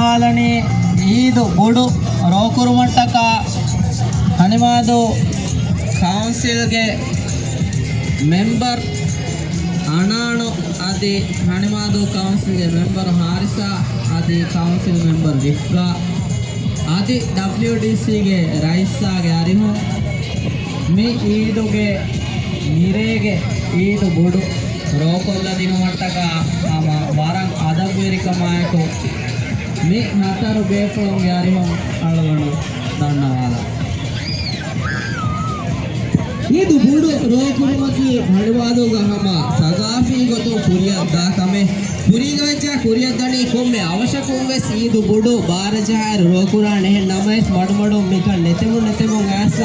ದಂಡವಾಲನಿ ಈದು ಬುಡು ರೋಕುರು ಮಟ್ಟಕ ಹಣಿಮಾದು ಕೌನ್ಸಿಲ್ಗೆ ಮೆಂಬರ್ ಅನಾಣು ಅದಿ ಹಣಿಮಾದು ಕೌನ್ಸಿಲ್ಗೆ ಮೆಂಬರ್ ಹಾರಿಸ ಅದಿ ಕೌನ್ಸಿಲ್ ಮೆಂಬರ್ ವಿಫ್ರಾ ಅದಿ WDCಗೆ ರೈಸಾಗೆ ಅರಿಹು ಮಿ ಈದುಗೆ ನಿರೇಗೆ ಈದು ಬುಡು ರೋಕೊಲ್ಲ ದಿನ ಮಟ್ಟಕ ವಾರಂ ಅದಬೇರಿಕಮಾಯಕು ಮಿ ಹತರು ಬೇಪುಳಂಗೆ ಅರಿಹು ಅಳವಡು ಧನ್ಯವಾದ ಇದು ಬುಡು ರೋಕುರುಮಕಿ ಹಣವಾದುಗ ಹಮ ಸಗಾಫಿ ಗೊತ್ತು ಕುರಿಯದ್ದ ಕಮೆ ಕುರಿಗವೆಚ್ಚ ಕುರಿಯದ್ದಣಿ ಕೊಮ್ಮೆ ಅವಶ್ಯಕವೆಸ್ ಇದು ಬುಡು ಬಾರಜಾರ ರೋಕುರ ನೆಹ ನಮೈಸ್ ಮಡಮಡು ಮಿಕ ನೆತೆಮು ಆಸ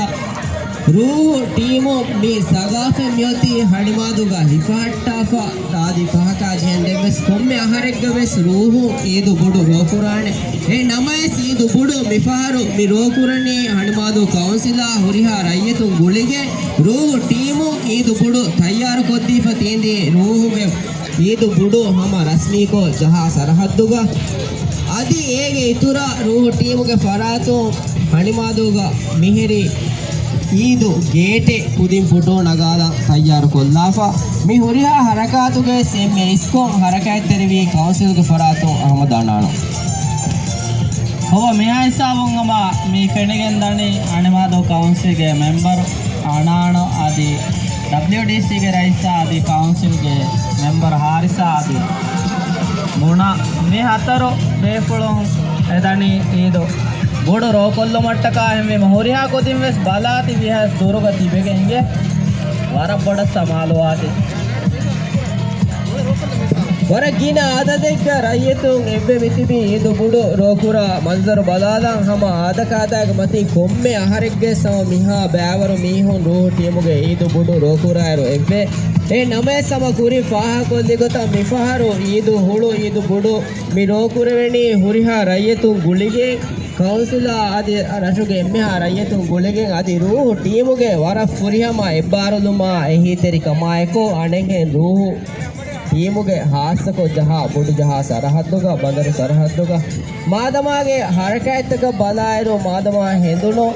ರೂಹು ಟೀಮು ಮಿ ಸಗಾಫೆ ಮ್ಯೋತಿ ಹಣಿಮಾದುಗ ಹಿಫಾಟ್ಟಾಫ ದಾದಿ ಫಹಕ ಜೆಂದೆವೆಸ್ ಕೊಮ್ಮೆ ಅಹರೆಗ್ಗವೆಸ್ ರೂಹು ಇದು ಬುಡು ರೋಕುರಾಣೆ ನಮೈಸ್ ಇದು ಬುಡು ಮಿಫಾರು ಮಿ ರೋಕುರನಿ ಹಣಿಮಾದು ಕೌನ್ಸಿಲ ಹುರಿಹಾ ರಯ್ಯತು ಗುಳಿಗೆ ರೂಹು ಟೀಮು ಇದು ಬುಡು ತಯ್ಯಾರು ಕೊದ್ದೀಫ ತೀಂದಿ ರೂಹುಗೆ ಇದು ಬುಡು ಹಮ ರಸ್ಮೀಕೋ ಜಹಾ ಸರಹದ್ದುಗ ಅದಿ ಏಗೆ ಇತುರ ರೂಹು ಟೀಮುಗೆ ಫರಾತು ಹಣಿಮಾದುಗ ಮಿಹಿರಿ ಈದು ಗೇಟೆ ಕುದಿಂ ಫುಟೋ ನಗಾದ ತಯ್ಯಾರು ಕೊಲ್ಲಾಫಾ ಮಿ ಹುರಿಹಾ ಹರಕಾತುಗೆ ಸೆಮ್ಮೆ ಇಸ್ಕೋ ಹರಕಾಯ್ ತೆರಿವಿ ಕೌನ್ಸಿಲ್ಗೆ ಫರಾತು ಅಹಮದ್ ಅಣ್ಣಾಣು ಹವ ಮಿಯಾ ಹಿಸಾಬುಂಗಮ ಮಿ ಫೆಣಿಗೆಂದಣಿ ಅಣಿಮಾದು ಕೌನ್ಸಿಲ್ಗೆ ಮೆಂಬರ್ ಅಣಾಣು ಆದಿ WDCಗೆ ರೈಸ ಆದಿ ಕೌನ್ಸಿಲ್ಗೆ ಮೆಂಬರ್ ಹಾರಿಸ ಆದಿ ಗುಣ ಮಿ ಹತರು ಬೇಪುಳು ಎದಣಿ ಈದು ಬುಡು ರೋಕೊಲ್ಲು ಮಟ್ಟಕ ಹೆಮ್ಮೆ ಹುರಿಹಾ ಕೊದಿಮ್ವೆಸ್ ಬಲಾತಿ ವಿಹಾಸ್ ದೂರುಗತಿ ಬೇಗೆ ಹಿಂಗೆ ವರ ಬಡ ಸಮಾಲುವಾತಿ ಹೊರಗಿನ ಆದದೆಗ್ಗ ರೈಯತು ಎಬ್ಬೆ ಮಿತಿಬಿ ಇದು ಬುಡು ರೋಕುರ ಮಂಜರು ಬಲಾಲಂ ಹಮ ಆದಕಾದಾಗ ಮತಿ ಕೊಮ್ಮೆ ಅಹರೆಗ್ಗೆ ಸಮ ಮಿಹಾ ಬ್ಯಾವರು ಮೀಹುನ್ ರೂಹು ಟೀಮುಗೆ ಇದು ಬುಡು ರೋಕುರಾಯರು ಎಬ್ಬೆ ನಮೆ ಸಮ ಕುರಿ ಫಾಹ ಕೊಲ್ಲಿ ಗೊತ್ತ ಮಿಫಾರು ಇದು ಹುಳು ಇದು ಬುಡು ಮಿ ರೋಕುರವೆಣಿ ಹುರಿಹಾ ರೈಯತು ಗುಳಿಗೆ ಕೌನ್ಸಿಲ ಆದಿ ರಶುಗೆ ಎಮ್ಮೆ ರೈಯತು ಗುಳಿಗೆ ಆದಿ ರೂಹು ಟೀಮುಗೆ ವರ ಫುರಿಹಮ ಎಬ್ಬಾರುಲುಮ ಎಹೀತೆರಿ ಕಮಾಯಕೋ ಅಣೆಗೆ ರೂಹು ಟೀಮುಗೆ ಹಾಸಕೋ ಜಹಾ ಬುಡು ಜಹಾ ಸರಹದ್ದುಗ ಬಂದರು ಸರಹದ್ದುಗ ಮಾದಮಾಗೆ ಹರಕಾಯ್ತಗ ಬಲಾಯರು ಮಾದಮ ಹೆಂದುಣು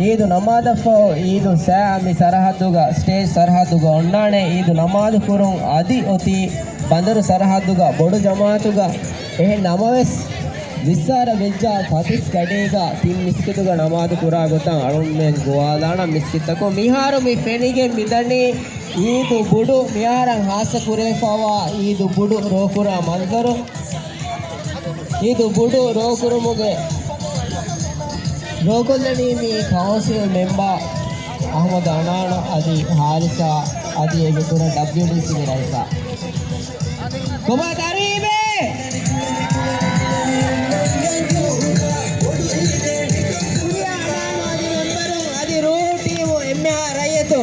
ಈದು ನಮಾದಫ ಈದು ಸ್ಯಾಮಿ ಸರಹದ್ದುಗ ಸ್ಟೇಜ್ ಸರಹದ್ದುಗ ಒಣ್ಣಾಣೆ ಈದು ನಮಾದು ಕುರುಂ ಅದಿ ಒತಿ ಬಂದರು ಸರಹದ್ದುಗ ಬೊಡು ಜಮಾತುಗ ನಮವೆಸ್ ವಿಸ್ಸಾರ ವೆಜ್ಜ ಫತಿಸ್ ಕಡೇಗ ತಿನ್ ಮಿಸ್ಕಿತುಗ ನಮಾದು ಕುರಾ ಗೊತ್ತ ಅಳುಮೆನ್ ಗೋವಾದಾಣ ಮಿಸ್ಕಿತಕೋ ಮಿಹಾರು ಮಿ ಫೆಣಿಗೆ ಮಿದಣಿ ಈದು ಬುಡು ಮಿಯಾರಂ ಹಾಸ ಕುರೇಫಾವ ಈದು ಬುಡು ರೋಕುರ ಮಂಜರು ಈದು ಬುಡು ರೋಕುರು ಮುಗೆ ರೋಕುಲ್ಲಣಿ ಮಿ ಕೌನ್ಸಿಲ್ ಮೆಂಬರ್ ಅಹಮದ್ ಅನಾಣ ಅದಿ ಹಾರಿಸ ಅದಿ ಹೇಗೆ ಕೂಡ WDCಗೆ ರೈಸ ಕುಮಾ ತಾರೀಬೆ ಅದಿ ರೂಹು ಟೀಮು ಎಮ್ಮೆ ರೈಯತು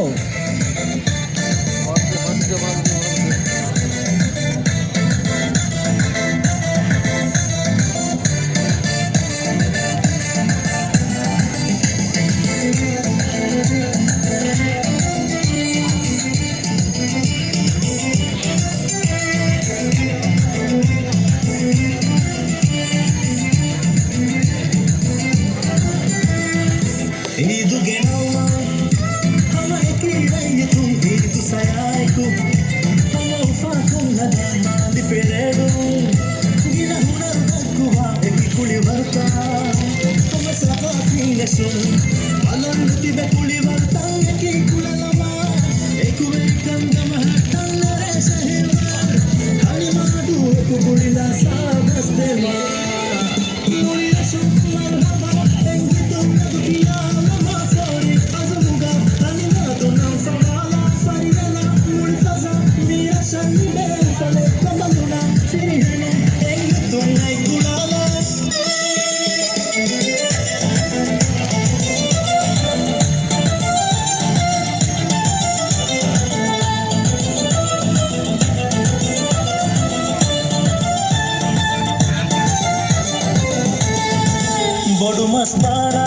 Bodu masbara,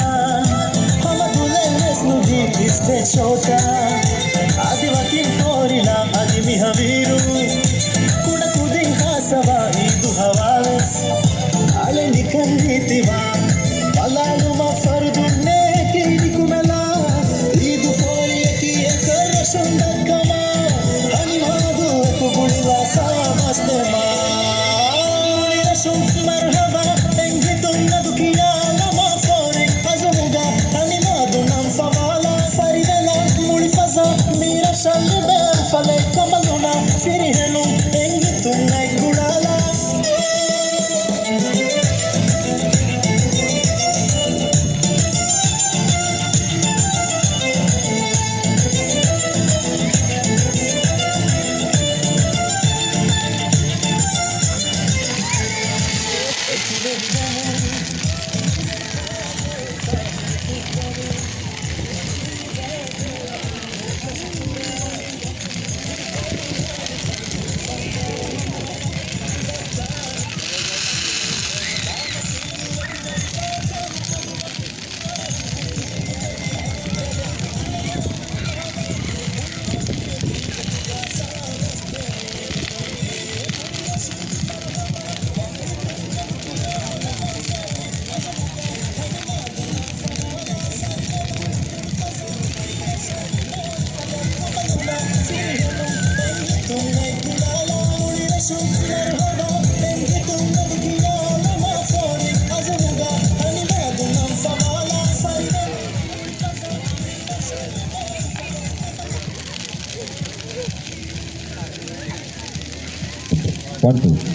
hama dulen mesnu di kiste chota. Adi wakin forila, adi mihaviru. Kuda kudin khasava idu havales. Ale kalitiva Malalu mafardunne kiriku mela Idu fori eki ekara shundakama Hani madu eku guliva samastema Mulirashum marhaba engitum nadukiya lama fori Azumuga hani madu nam favala Farivela mulifaza mira shalida fale kamaluna Firihenu engitum naigudala One, two.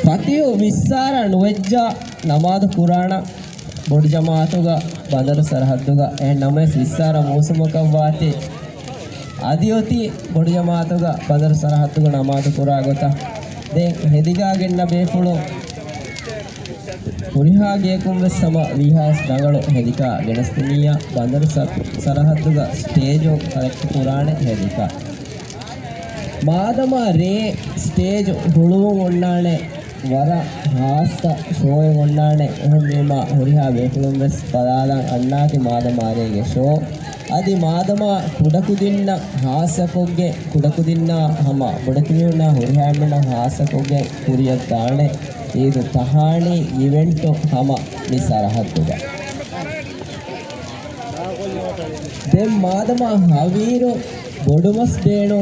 ಫತಿಯು ವಿಸ್ಸಾರ ನುವೆಜ್ಜ ನಮಾದ ಕುರಾಣ ಬೊಡು ಜಮಾತುಗ ಬಂದರು ಸರಹದ್ದುಗ ನಮಸ್ ವಿಸ್ಸಾರ ಮೋಸಮುಖವಾತಿ ಅದಿಯೊತಿ ಬೊಡು ಜಮಾತುಗ ಬಂದರು ಸರಹದ್ದುಗ ನಮಾದ ಕುರಾ ಗೊತ್ತ ದೆ ಹೆದಿಗಾಗೆನ್ನ ಬೇಫುಳು ಹುರಿಹಾಗೆ ಕುಂಬೆ ಸಮ ವಿಹಾಸ್ ದಂಗಳು ಹೆದಿಕ ಗೆಣಸ್ತಿನಿಯ ಬಂದರು ಸರಹದ್ದುಗ stage correct ಕುರಾಣೆ ಹೆದಿಕ ಮಾದಮ ರೇ stage ಹುಳುವು ಒಣ್ಣಾಣೆ ವರ ಹಾಸ್ತ ಶೋಯ ಒಣ್ಣಾಣೆ ನಿಮ್ಮ ಹುರಿಹಾ ಬೇಕುಳುಂಬೆಸ್ ಪದಾದ ಅಣ್ಣಾತಿ ಮಾದಮಾರೆಗೆ show ಅದಿ ಮಾದಮ ಕುಡಕುದಿನ್ನ ಹಾಸಕೊಗ್ಗೆ ಕುಡಕುದಿನ್ನ ಹಮ ಬುಡಕಿನ ಹುರಿಹಾಮಿನ ಹಾಸಕೊಗ್ಗೆ ಕುರಿಯ ತಾಣೆ ಇದು ತಹಾಣಿ ಇವೆಂಟು ಹಮ ನಿಸರಹದ್ದುಗ ದೆಂ ಮಾದಮ ಹವೀರು ಬೊಡುಮಸ್ ಬೇಣು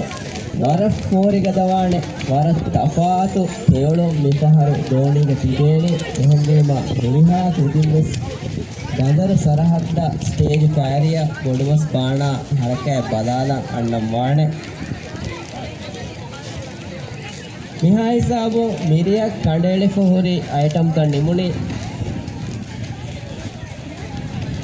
ವರ ಕೋರಿಗದವಾಣೆ ವರ ತಫಾತು ಏಳು ಮಿಪಹರು ದೋಣಿಗೆ ತಿಬೇಳಿ ಎಹಂದೇಮ ಹುರಿಹಾ ಕುದಿಮಿಸ್ ಬಂದರು ಸರಹದ್ದ ಸ್ಟೇಜ್ ಕಾರ್ಯ ಬೊಡುಮಸ್ ಬಾಣ ಹರಕೆ ಬದಾಲ ಅಣ್ಣಂವಾಣೆ ಮಿಹಾ ಹಿಸಾಬು ಮಿರಿಯ ಕಂಡೇಳಿಫು ಹುರಿ ಐಟಮ್ ತ ನಿಮುಣಿ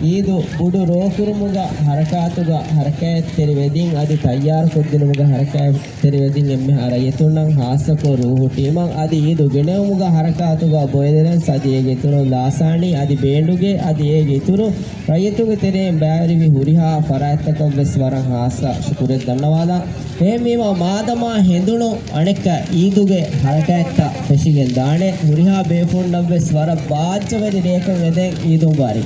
ಈದು ಬುಡು ರೋಕುರುಮುಗ ಹರಕಾತುಗ ಹರಕಾಯ ತೆರಿವೆದಿಂ ಅದಿ ತಯ್ಯಾರ ಕೊದ್ದಿನುಮುಗ ಹರಕಾಯ ತೆರಿವೆದಿಂ ಎಮ್ಮೆ ಹರ ಎತುಣ್ಣಂ ಹಾಸಕೋ ರೂಹು ಟೀಮಂ ಅದಿ ಈದು ಗೆಣೆವುಮುಗ ಹರಕಾತುಗ ಬೊಯದೆರೆನ್ ಸದಿ ಏಗೆ ಇತುರು ಲಾಸಾಣಿ ಅದಿ ಬೇಂಡುಗೆ ಅದಿ ಏಗೆ ಇತುರು ರೈತುಗೆ ತೆರೆಂ ಬ್ಯಾರಿವಿ ಹುರಿಹಾ ಫರಾಯತ್ತಕಂ ವೆಸ್ ವರಂ ಹಾಸ ಶುಕುರೆ ಧನ್ಯವಾದ ಹೇಮೀಮ ಮಾದಮ ಹೆಂದುಣು ಅಣೆಕ್ಕ ಈದುಗೆ ಹರಕಾಯತ್ತ ಫೆಶಿಗೆನ್ ದಾಣೆ ಹುರಿಹಾ ಬೇಫುಂಡಂ ವೆಸ್ ವರ ಬಾಜ್ಜವೆರಿ ರೇಖಂ ಎದೆ ಈದು ಬಾರಿ